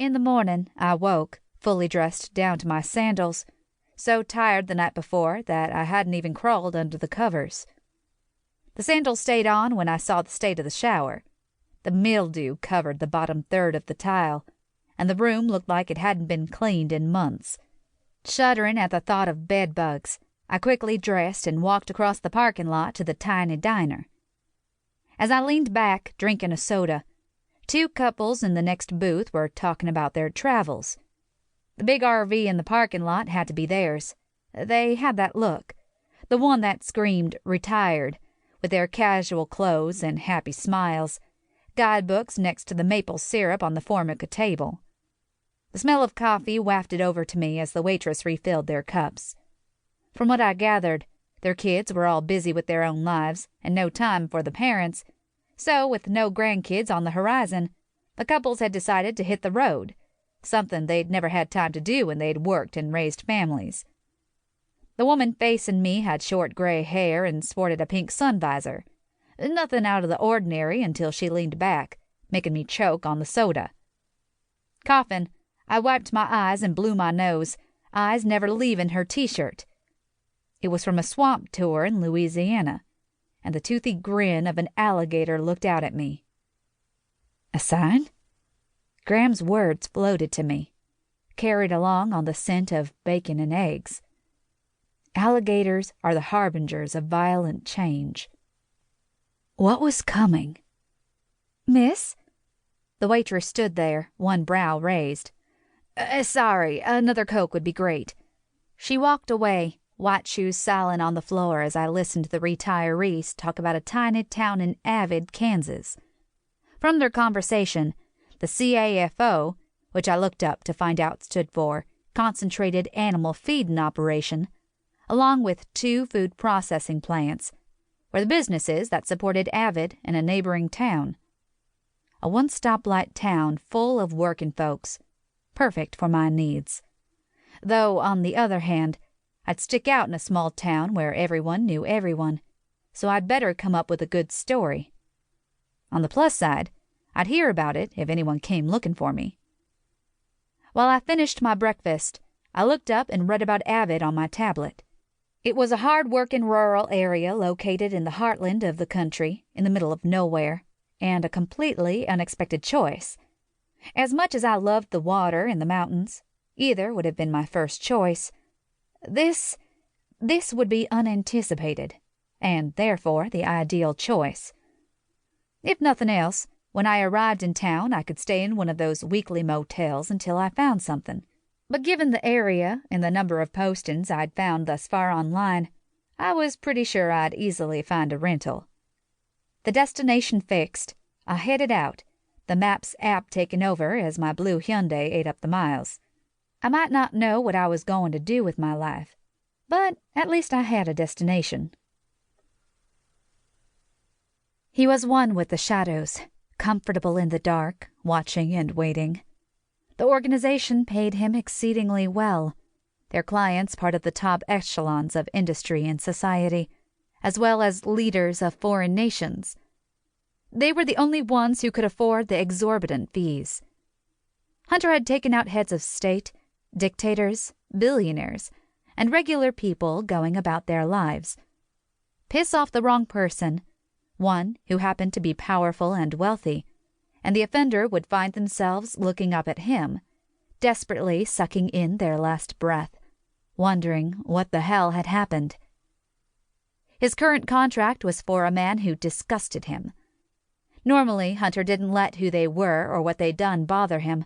In the morning, I woke, fully dressed down to my sandals, so tired the night before that I hadn't even crawled under the covers. The sandals stayed on when I saw the state of the shower. The mildew covered the bottom third of the tile, and the room looked like it hadn't been cleaned in months. Shuddering at the thought of bed bugs, I quickly dressed and walked across the parking lot to the tiny diner. As I leaned back, drinking a soda, two couples in the next booth were talking about their travels. The big RV in the parking lot had to be theirs. They had that look, the one that screamed retired, with their casual clothes and happy smiles, guidebooks next to the maple syrup on the Formica table. The smell of coffee wafted over to me as the waitress refilled their cups. From what I gathered, their kids were all busy with their own lives and no time for the parents, so with no grandkids on the horizon, the couples had decided to hit the road, something they'd never had time to do when they'd worked and raised families. The woman facing me had short gray hair and sported a pink sun visor. Nothing out of the ordinary until she leaned back, making me choke on the soda. Coughing, I wiped my eyes and blew my nose, eyes never leaving her T-shirt. It was from a swamp tour in Louisiana, and the toothy grin of an alligator looked out at me. A sign? Graham's words floated to me, carried along on the scent of bacon and eggs. Alligators are the harbingers of violent change. What was coming? Miss? The waitress stood there, one brow raised. Sorry, another Coke would be great. She walked away, white shoes silent on the floor as I listened to the retirees talk about a tiny town in Avid, Kansas. From their conversation, the CAFO, which I looked up to find out stood for Concentrated Animal Feeding Operation, along with 2 food processing plants, were the businesses that supported Avid and a neighboring town. A one-stoplight town full of working folks, perfect for my needs. Though, on the other hand, I'd stick out in a small town where everyone knew everyone, so I'd better come up with a good story. On the plus side, I'd hear about it if anyone came looking for me. While I finished my breakfast, I looked up and read about Avid on my tablet. It was a hard-working rural area located in the heartland of the country, in the middle of nowhere, and a completely unexpected choice. As much as I loved the water and the mountains, either would have been my first choice. This would be unanticipated, and therefore the ideal choice. If nothing else, when I arrived in town, I could stay in one of those weekly motels until I found something. But given the area and the number of postings I'd found thus far online, I was pretty sure I'd easily find a rental. The destination fixed, I headed out, the Maps app taking over as my blue Hyundai ate up the miles. I might not know what I was going to do with my life, but at least I had a destination. He was one with the shadows, comfortable in the dark, watching and waiting. The organization paid him exceedingly well, their clients part of the top echelons of industry and society, as well as leaders of foreign nations. They were the only ones who could afford the exorbitant fees. Hunter had taken out heads of state, dictators, billionaires, and regular people going about their lives. Piss off the wrong person, one who happened to be powerful and wealthy, and the offender would find themselves looking up at him, desperately sucking in their last breath, wondering what the hell had happened. His current contract was for a man who disgusted him. Normally, Hunter didn't let who they were or what they'd done bother him.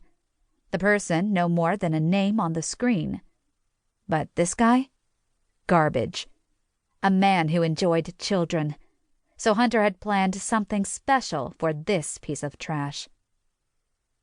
The person no more than a name on the screen. But this guy? Garbage. A man who enjoyed children. So Hunter had planned something special for this piece of trash.